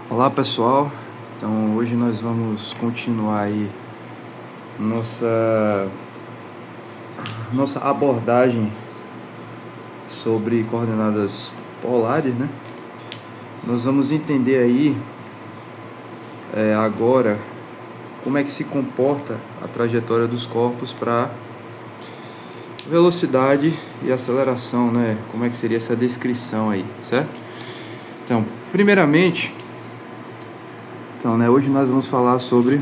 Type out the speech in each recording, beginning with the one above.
Olá pessoal, então hoje nós vamos continuar aí nossa abordagem sobre coordenadas polares, né? Nós vamos entender aí agora como é que se comporta a trajetória dos corpos para velocidade e aceleração, né? Como é que seria essa descrição aí, certo? Então, primeiramente, hoje nós vamos falar sobre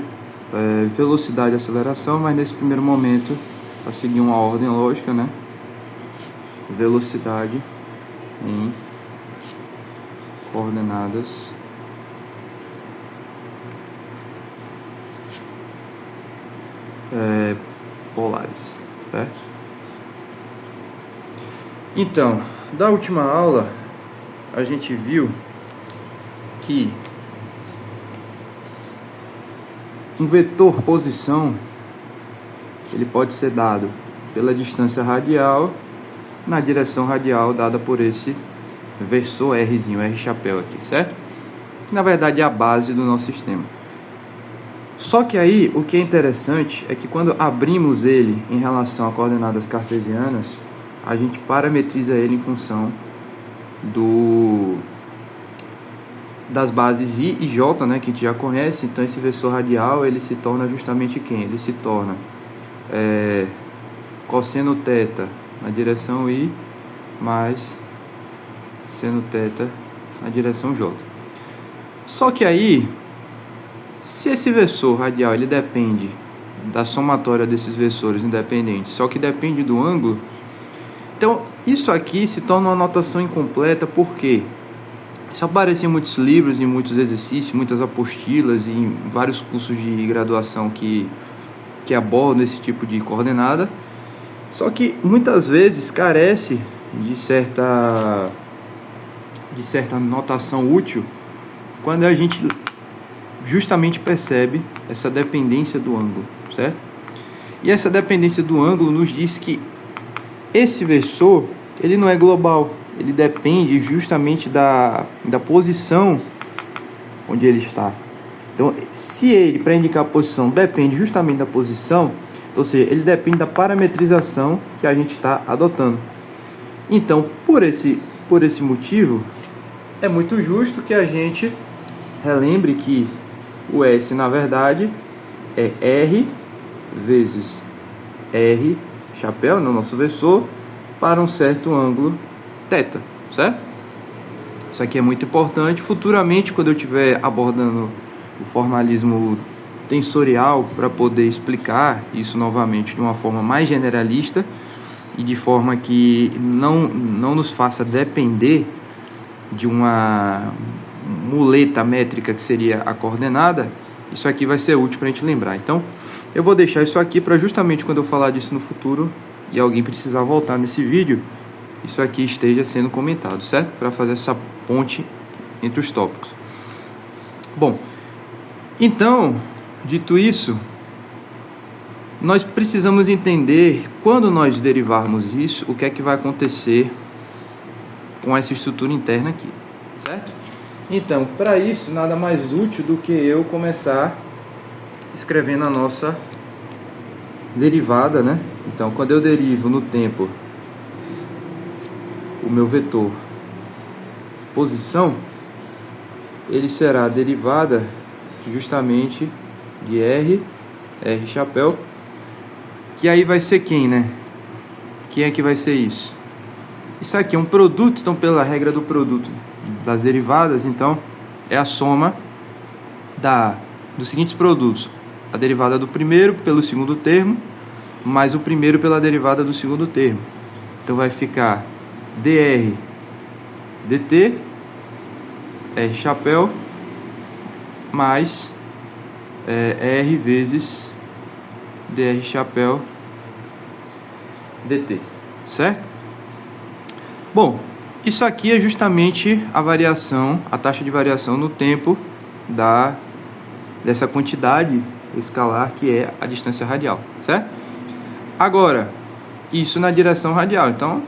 velocidade e aceleração, mas nesse primeiro momento, para seguir uma ordem lógica, né? Velocidade em coordenadas polares, certo? Então, da última aula, a gente viu que um vetor posição ele pode ser dado pela distância radial na direção radial dada por esse versor Rzinho, R chapéu aqui, certo? Que na verdade é a base do nosso sistema. Só que aí o que é interessante é que quando abrimos ele em relação a coordenadas cartesianas, a gente parametriza ele em função das bases I e J, né, que a gente já conhece. Então esse versor radial ele se torna justamente quem? Ele se torna cosseno θ na direção I mais seno θ na direção J. Só que aí, se esse versor radial ele depende da somatória desses versores independentes, só que depende do ângulo, então isso aqui se torna uma notação incompleta. Por quê? Isso aparece em muitos livros, em muitos exercícios, muitas apostilas, em vários cursos de graduação que abordam esse tipo de coordenada. Só que muitas vezes carece de certa notação útil quando a gente justamente percebe essa dependência do ângulo, certo? E essa dependência do ângulo nos diz que esse versor ele não é global. Ele depende justamente da posição onde ele está. Então, se ele, para indicar a posição, depende justamente da posição, ou seja, ele depende da parametrização que a gente está adotando. Então, por esse motivo, é muito justo que a gente relembre que o S, na verdade, é R vezes R chapéu, no nosso versor, para um certo ângulo θ, certo? Isso aqui é muito importante. Futuramente, quando eu estiver abordando o formalismo tensorial, para poder explicar isso novamente de uma forma mais generalista e de forma que não nos faça depender de uma muleta métrica que seria a coordenada, isso aqui vai ser útil para a gente lembrar. Então, eu vou deixar isso aqui para justamente quando eu falar disso no futuro e alguém precisar voltar nesse vídeo, isso aqui esteja sendo comentado, certo? Para fazer essa ponte entre os tópicos. Bom, então, dito isso, nós precisamos entender, quando nós derivarmos isso, o que é que vai acontecer com essa estrutura interna aqui, certo? Então, para isso, nada mais útil do que eu começar escrevendo a nossa derivada, né? Então, quando eu derivo no tempo o meu vetor posição, ele será derivada justamente de R chapéu, que aí vai ser quem, né? Quem é que vai ser isso? Isso aqui é um produto, então pela regra do produto das derivadas, então é a soma dos seguintes produtos: a derivada do primeiro pelo segundo termo, mais o primeiro pela derivada do segundo termo. Então vai ficar dr dt, R chapéu, mais R vezes dr chapéu dt, certo? Bom, isso aqui é justamente a taxa de variação no tempo dessa quantidade escalar que é a distância radial, certo? Agora, isso na direção radial, então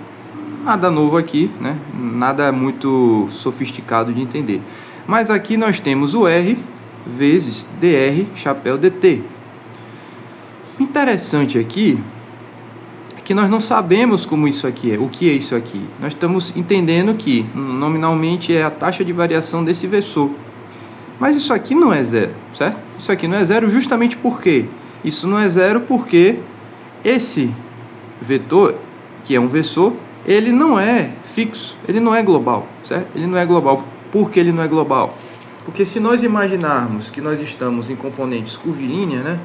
nada novo aqui, né? Nada muito sofisticado de entender. Mas aqui nós temos o R vezes dr chapéu dt. O interessante aqui é que nós não sabemos como isso aqui é, o que é isso aqui. Nós estamos entendendo que nominalmente é a taxa de variação desse vetor. Mas isso aqui não é zero, certo? Isso aqui não é zero justamente porque isso não é zero porque esse vetor, que é um vetor, ele não é fixo, ele não é global, certo? Ele não é global. Por que ele não é global? Porque se nós imaginarmos que nós estamos em componentes curvilíneas, né?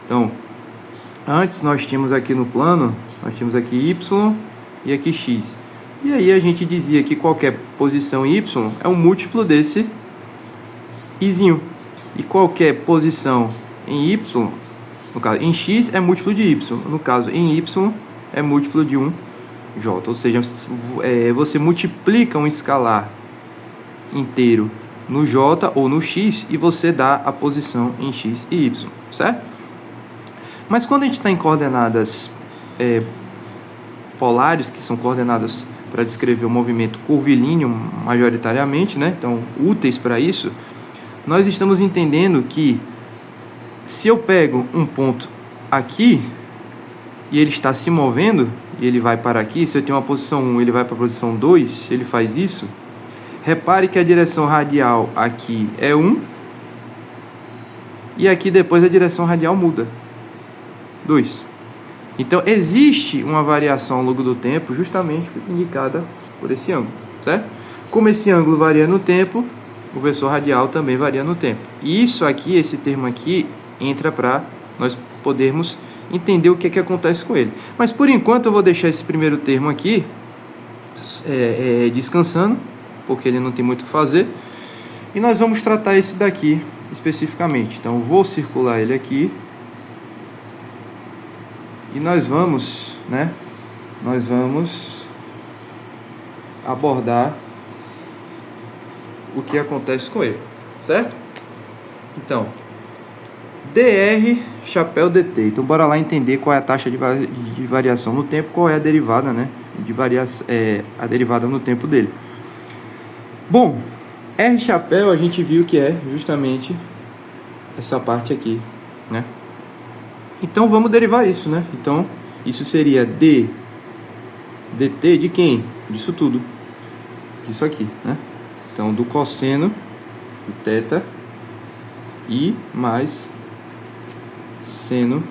Então, antes nós tínhamos aqui no plano, nós tínhamos aqui y e aqui x. E aí a gente dizia que qualquer posição y é um múltiplo desse izinho. E qualquer posição em y, no caso em x, é múltiplo de y. No caso em y, é múltiplo de um j. Ou seja, você multiplica um escalar inteiro no j ou no x e você dá a posição em x e y, certo? Mas quando a gente está em coordenadas polares, que são coordenadas para descrever o movimento curvilíneo majoritariamente, né? Então úteis para isso, nós estamos entendendo que se eu pego um ponto aqui e ele está se movendo e ele vai para aqui, se eu tenho uma posição 1, ele vai para a posição 2, se ele faz isso, repare que a direção radial aqui é 1 e aqui depois a direção radial muda, 2. Então existe uma variação ao longo do tempo justamente indicada por esse ângulo, certo? Como esse ângulo varia no tempo, o vetor radial também varia no tempo. E isso aqui, esse termo aqui, entra para nós podermos entender o que é que acontece com ele. Mas por enquanto eu vou deixar esse primeiro termo aqui descansando, porque ele não tem muito o que fazer. E nós vamos tratar esse daqui especificamente. Então eu vou circular ele aqui. E nós vamos, né? Nós vamos abordar o que acontece com ele, certo? Então, dr chapéu dt. Então, bora lá entender qual é a taxa de variação no tempo, qual é a derivada, né? A derivada no tempo dele. Bom, R chapéu a gente viu que é justamente essa parte aqui, né? Então vamos derivar isso, né? Então isso seria dt de quem? Disso tudo, disso aqui, né? Então do cosseno de θ i mais seno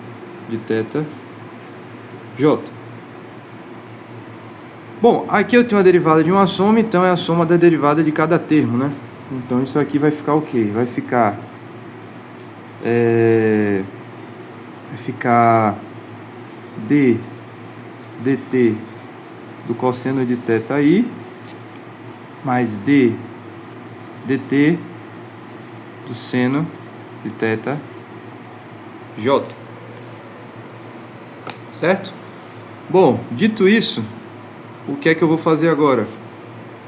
de θ j. Bom, aqui eu tenho a derivada de uma soma, então é a soma da derivada de cada termo, né? Então isso aqui vai ficar o quê? Vai ficar dt do cosseno de θ i mais dt do seno de θ j. Certo? Bom, dito isso, o que é que eu vou fazer agora?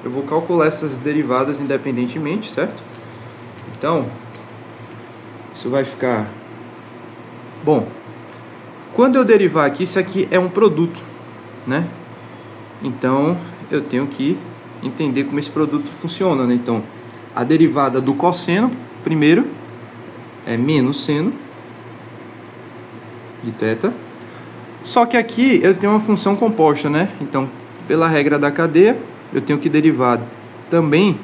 Eu vou calcular essas derivadas independentemente, certo? Então, isso vai ficar... Bom, quando eu derivar aqui, isso aqui é um produto, né? Então, eu tenho que entender como esse produto funciona, né? Então, a derivada do cosseno, primeiro, é menos seno de θ. Só que aqui eu tenho uma função composta, né? Então, pela regra da cadeia, eu tenho que derivar também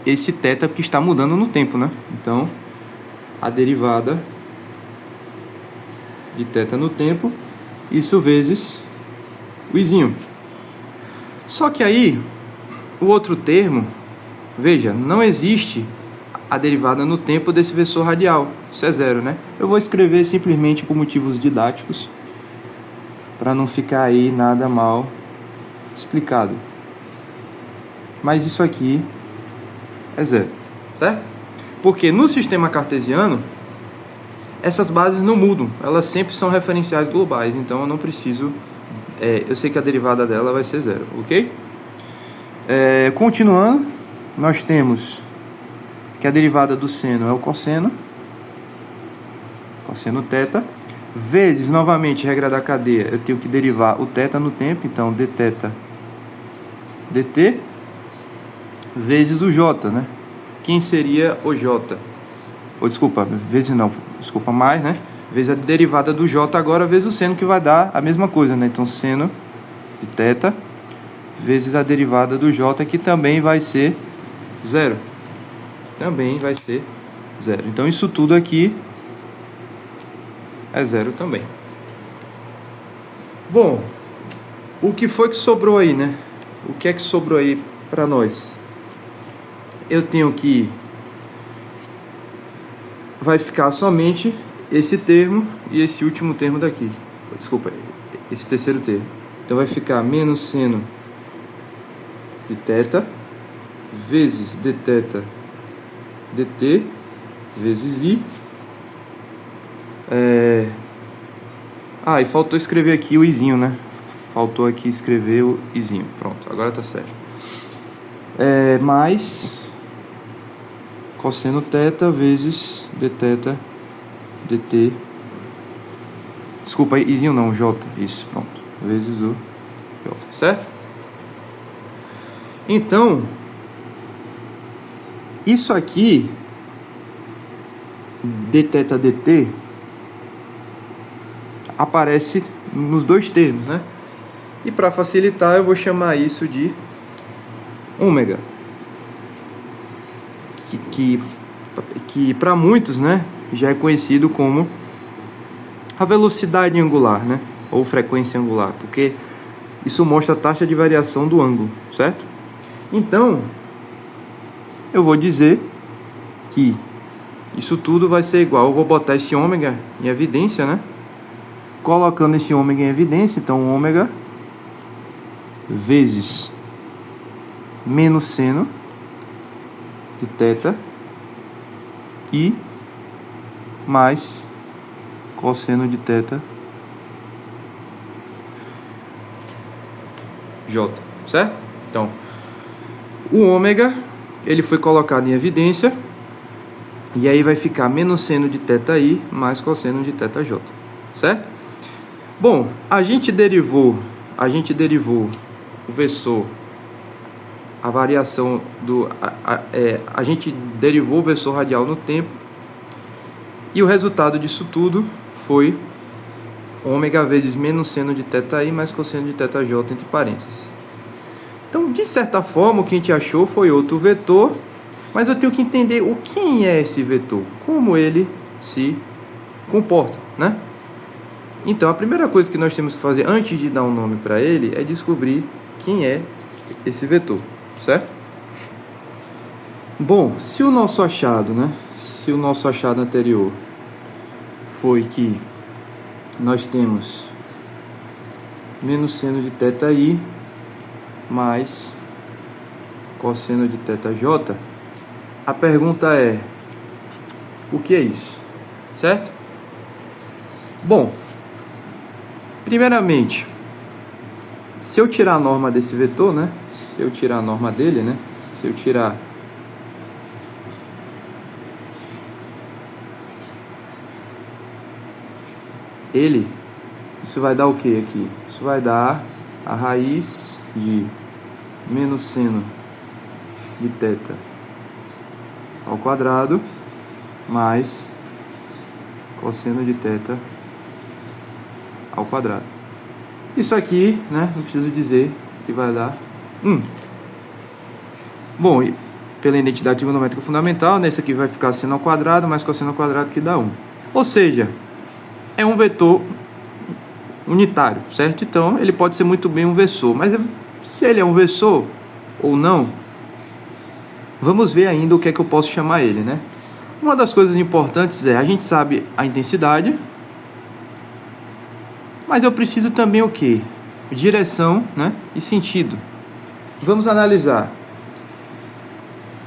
esse θ que está mudando no tempo, né? Então, a derivada de θ no tempo, isso vezes o izinho. Só que aí, o outro termo, veja, não existe a derivada no tempo desse vetor radial. Isso é zero, né? Eu vou escrever simplesmente por motivos didáticos, para não ficar aí nada mal explicado. Mas isso aqui é zero, certo? Porque no sistema cartesiano, essas bases não mudam, elas sempre são referenciais globais, então eu não preciso, eu sei que a derivada dela vai ser zero, ok? Continuando, nós temos que a derivada do seno é o cosseno θ, vezes, novamente, regra da cadeia, eu tenho que derivar o θ no tempo, então dθ dt, vezes o J, né? Quem seria o J? Ou desculpa, vezes não, desculpa mais, né? Vezes a derivada do J agora vezes o seno, que vai dar a mesma coisa, né? Então, seno de θ vezes a derivada do J, que também vai ser zero. Também vai ser zero. Então, isso tudo aqui é zero também. Bom, o que foi que sobrou aí, né? O que é que sobrou aí para nós? Eu tenho que... vai ficar somente esse termo e esse último termo daqui. Desculpa, esse terceiro termo. Então, vai ficar menos seno de θ vezes dθ dt vezes i. E faltou escrever aqui o izinho, né? Faltou aqui escrever o izinho. Pronto, agora tá certo. Mais cosseno θ vezes dθ dt. Desculpa, izinho não, j. Isso, pronto. Vezes o j, certo? Então, isso aqui, dθ dt, aparece nos dois termos, né? E para facilitar, eu vou chamar isso de ômega, que para muitos, né, já é conhecido como a velocidade angular, né, ou frequência angular, porque isso mostra a taxa de variação do ângulo, certo? Então, eu vou dizer que isso tudo vai ser igual. Eu vou botar esse ômega em evidência, né? Colocando esse ômega em evidência, então ômega vezes menos seno de θ e mais cosseno de θ j, certo? Então, o ômega, ele foi colocado em evidência, e aí vai ficar menos seno de θi mais cosseno de θj, certo? Bom, a gente derivou o versor, a variação do... a gente derivou o versor radial no tempo, e o resultado disso tudo foi ômega vezes menos seno de θi mais cosseno de θj entre parênteses. Então, de certa forma, o que a gente achou foi outro vetor, mas eu tenho que entender quem é esse vetor, como ele se comporta, né? Então, a primeira coisa que nós temos que fazer antes de dar um nome para ele é descobrir quem é esse vetor, certo? Bom, se o nosso achado, né? Se o nosso achado anterior foi que nós temos menos seno de θi mais cosseno de θj, a pergunta é: o que é isso? Certo? Bom, primeiramente, se eu tirar a norma desse vetor, né? Se eu tirar a norma dele, né? Se eu tirar ele, isso vai dar o que aqui? Isso vai dar a raiz de menos seno de θ ao quadrado mais cosseno de θ ao quadrado. Isso aqui, né, não preciso dizer que vai dar 1. Bom, e pela identidade trigonométrica fundamental, né, isso aqui vai ficar seno ao quadrado mais cosseno ao quadrado, que dá 1. Ou seja, é um vetor unitário, certo? Então, ele pode ser muito bem um versor, mas se ele é um versor ou não, vamos ver ainda o que é que eu posso chamar ele, né? Uma das coisas importantes é, a gente sabe a intensidade, mas eu preciso também o quê? Direção, né? E sentido. Vamos analisar.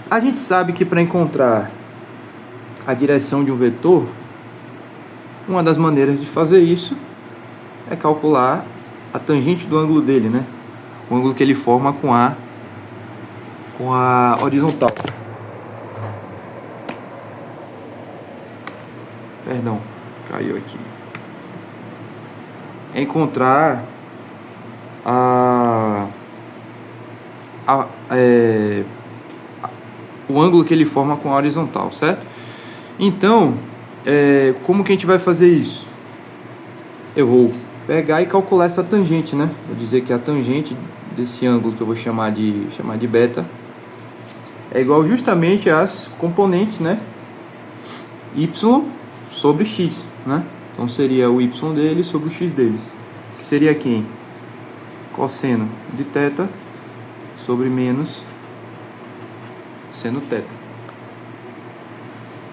A gente sabe que para encontrar a direção de um vetor, uma das maneiras de fazer isso é calcular a tangente do ângulo dele, né? O ângulo que ele forma com a horizontal. Perdão, caiu aqui. É encontrar o ângulo que ele forma com a horizontal, certo? Então, como que a gente vai fazer isso? Eu vou pegar e calcular essa tangente, né? Vou dizer que a tangente desse ângulo que eu vou chamar de beta é igual justamente às componentes, né? Y sobre x, né? Então seria o y dele sobre o x dele. Que seria quem? Cosseno de θ sobre menos seno θ.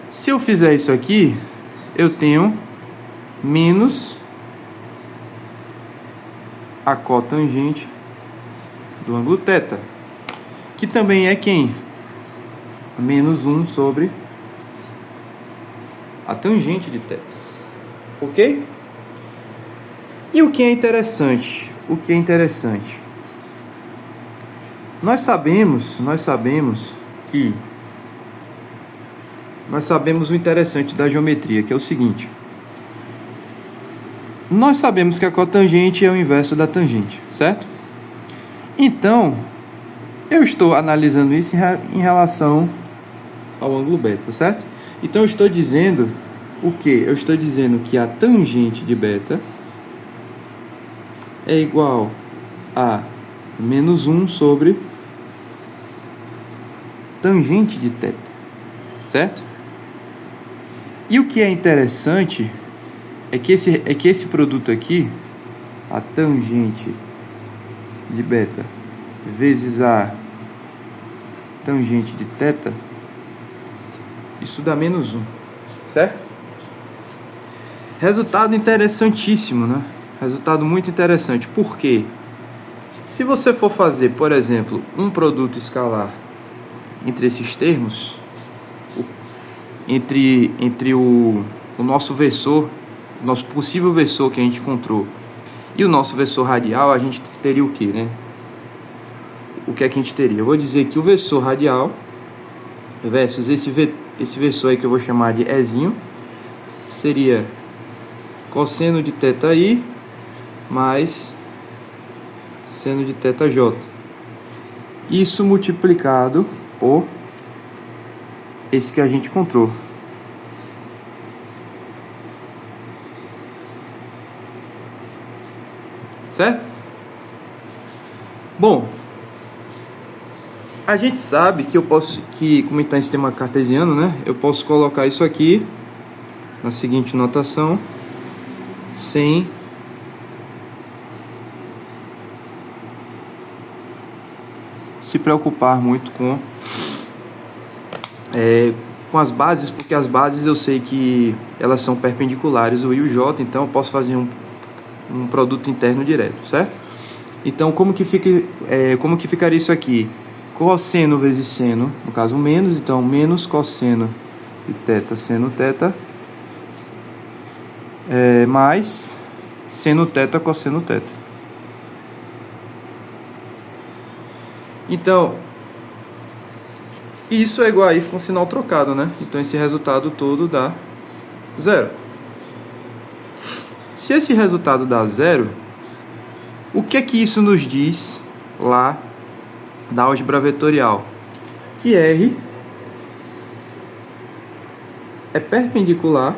Se eu fizer isso aqui, eu tenho menos a cotangente do ângulo θ, que também é quem? Menos 1 sobre a tangente de θ. Ok? E o que é interessante? O que é interessante? Nós sabemos o interessante da geometria, que é o seguinte. Nós sabemos que a cotangente é o inverso da tangente, certo? Então, eu estou analisando isso em relação ao ângulo beta, certo? Então, eu estou dizendo o quê? Eu estou dizendo que a tangente de beta é igual a menos 1 sobre tangente de θ, certo? E o que é interessante é que esse produto aqui, a tangente de beta vezes a tangente de θ, isso dá menos 1, certo? Resultado interessantíssimo, né? Resultado muito interessante. Por quê? Se você for fazer, por exemplo, um produto escalar entre esses termos, entre o nosso versor, o nosso possível versor que a gente encontrou, e o nosso versor radial, a gente teria o que, né? O que é que a gente teria? Eu vou dizer que o versor radial versus esse versor aí que eu vou chamar de Ezinho seria cosseno de θi mais seno de θj. Isso multiplicado por esse que a gente encontrou. Certo? Bom, a gente sabe que como está em sistema cartesiano, né? Eu posso colocar isso aqui na seguinte notação, sem se preocupar muito com as bases, porque as bases eu sei que elas são perpendiculares, o I e o J, então eu posso fazer um produto interno direto, certo? Então como que ficaria isso aqui? Cosseno vezes seno, no caso menos, então menos cosseno de θ seno θ, mais seno θ cosseno θ. Então, isso é igual a isso com sinal trocado, né? Então esse resultado todo dá zero. Se esse resultado dá zero, o que é que isso nos diz lá da álgebra vetorial? Que R é perpendicular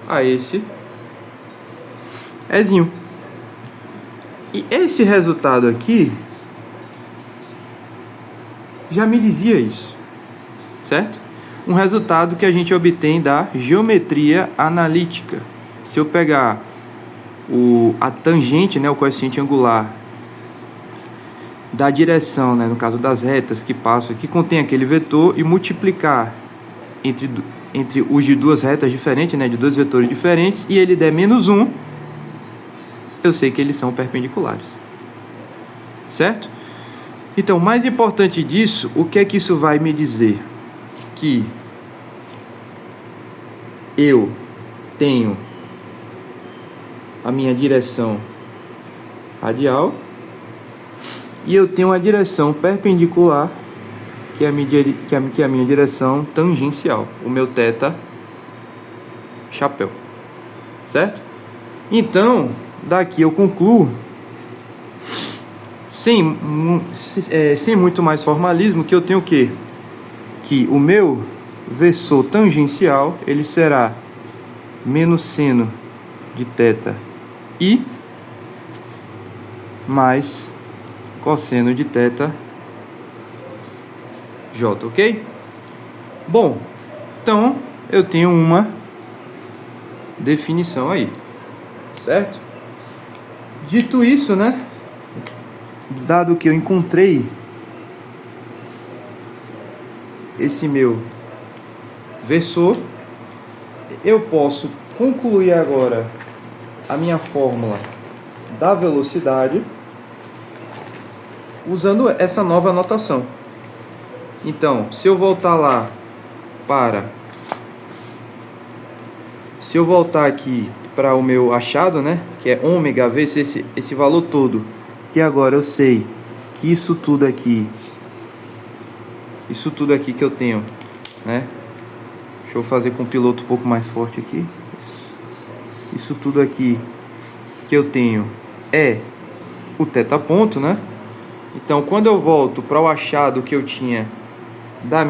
a esse Ezinho. E esse resultado aqui já me dizia isso, certo? Um resultado que a gente obtém da geometria analítica. Se eu pegar a tangente, né, o coeficiente angular da direção, né, no caso das retas que passam aqui, contém aquele vetor, e multiplicar entre os de duas retas diferentes, né, de dois vetores diferentes, e ele der menos 1, eu sei que eles são perpendiculares, certo? Então, mais importante disso, o que é que isso vai me dizer? Que eu tenho a minha direção radial e eu tenho a direção perpendicular, que é a minha direção tangencial, o meu θ chapéu, certo? Então, daqui eu concluo sem muito mais formalismo, que eu tenho o quê? Que o meu versor tangencial ele será menos seno de θ i mais cosseno de θ j, ok? Bom, então eu tenho uma definição aí, certo? Dito isso, né? Dado que eu encontrei esse meu versor, eu posso concluir agora a minha fórmula da velocidade usando essa nova notação. Então, se eu voltar lá se eu voltar aqui para o meu achado, né, que é ômega vezes esse valor todo, que agora eu sei que isso tudo aqui que eu tenho, né? Deixa eu fazer com o piloto um pouco mais forte aqui. Isso tudo aqui que eu tenho é o θ ponto, né? Então, quando eu volto para o achado que eu tinha da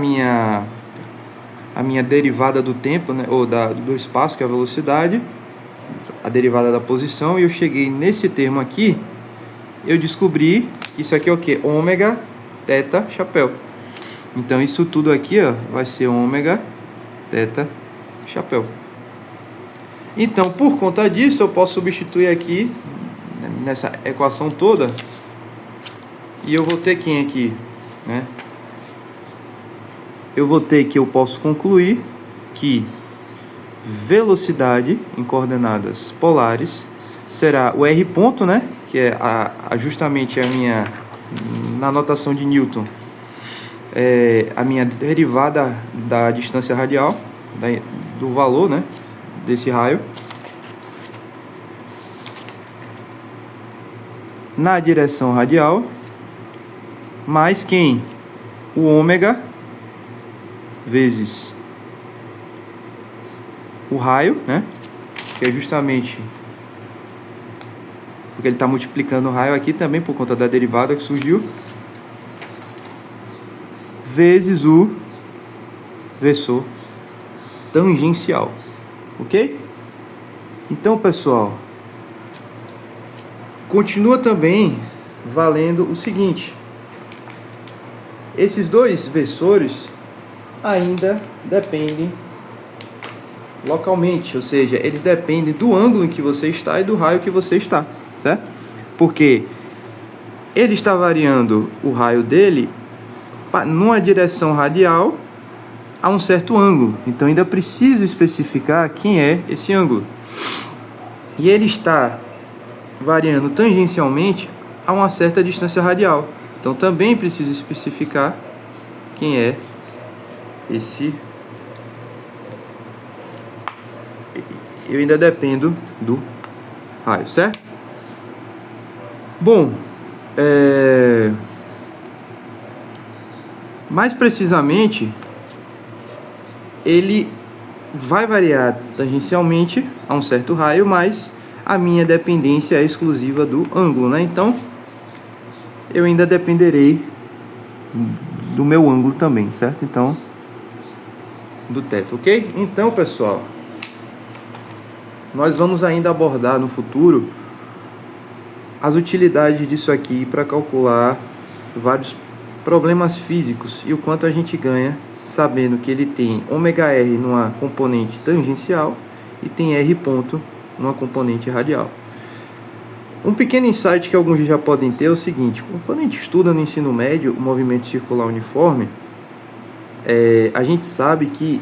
a minha derivada do tempo, né, ou do espaço, que é a velocidade, a derivada da posição, e eu cheguei nesse termo aqui, eu descobri que isso aqui é o que? Ômega, θ, chapéu. Então, isso tudo aqui, ó, vai ser ômega, θ, chapéu. Então, por conta disso, eu posso substituir aqui, nessa equação toda, e eu vou ter quem aqui, né? Eu vou ter que eu posso concluir que velocidade em coordenadas polares será o r ponto, né? Que é justamente a minha, na notação de Newton, a minha derivada da distância radial, do valor, né, desse raio, na direção radial, mais quem? O ômega vezes o raio, né, que é justamente porque ele está multiplicando o raio aqui também por conta da derivada que surgiu, vezes o versor tangencial, ok? Então, pessoal, continua também valendo o seguinte: esses dois versores ainda dependem localmente, ou seja, eles dependem do ângulo em que você está e do raio que você está, certo? Porque ele está variando o raio dele numa direção radial a um certo ângulo. Então ainda preciso especificar quem é esse ângulo. E ele está variando tangencialmente a uma certa distância radial. Então também preciso especificar quem é esse. Eu ainda dependo do raio, certo? Bom, mais precisamente, ele vai variar tangencialmente a um certo raio, mas a minha dependência é exclusiva do ângulo, né? Então, eu ainda dependerei do meu ângulo também, certo? Então, do teto, ok? Então, pessoal, nós vamos ainda abordar no futuro as utilidades disso aqui para calcular vários problemas físicos e o quanto a gente ganha sabendo que ele tem ômega-r numa componente tangencial e tem r ponto numa componente radial. Um pequeno insight que alguns já podem ter é o seguinte: quando a gente estuda no ensino médio o movimento circular uniforme, a gente sabe que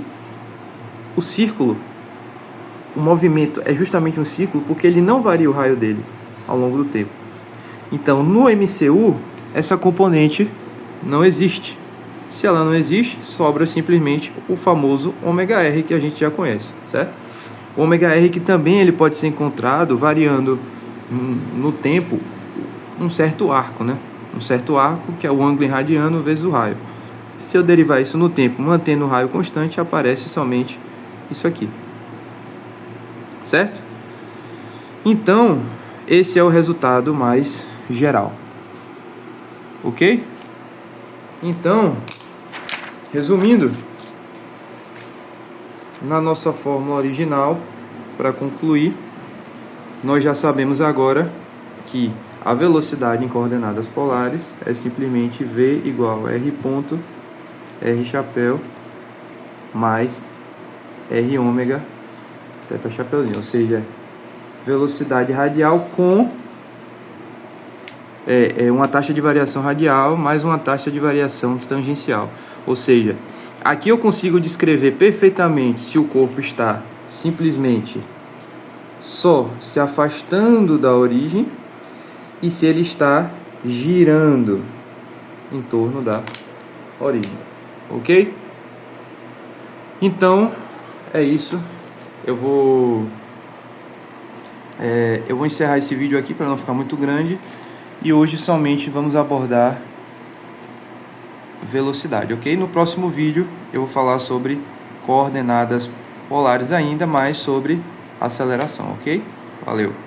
o círculo, o movimento é justamente um círculo porque ele não varia o raio dele ao longo do tempo. Então, no MCU, essa componente não existe. Se ela não existe, sobra simplesmente o famoso ômega-r que a gente já conhece, certo? O ômega-r que também ele pode ser encontrado variando no tempo um certo arco, né? Um certo arco que é o ângulo em radiano vezes o raio. Se eu derivar isso no tempo, mantendo o raio constante, aparece somente isso aqui, certo? Então, esse é o resultado mais geral. ok? Então, resumindo, na nossa fórmula original, para concluir, nós já sabemos agora que a velocidade em coordenadas polares é simplesmente V igual a R ponto, R chapéu, mais R ômega, teta chapeuzinho, ou seja, velocidade radial com uma taxa de variação radial mais uma taxa de variação tangencial. Ou seja, aqui eu consigo descrever perfeitamente se o corpo está simplesmente só se afastando da origem e se ele está girando em torno da origem, ok? Então, é isso. Eu vou encerrar esse vídeo aqui para não ficar muito grande. E hoje somente vamos abordar velocidade, ok? No próximo vídeo eu vou falar sobre coordenadas polares ainda, mais sobre aceleração, ok? Valeu!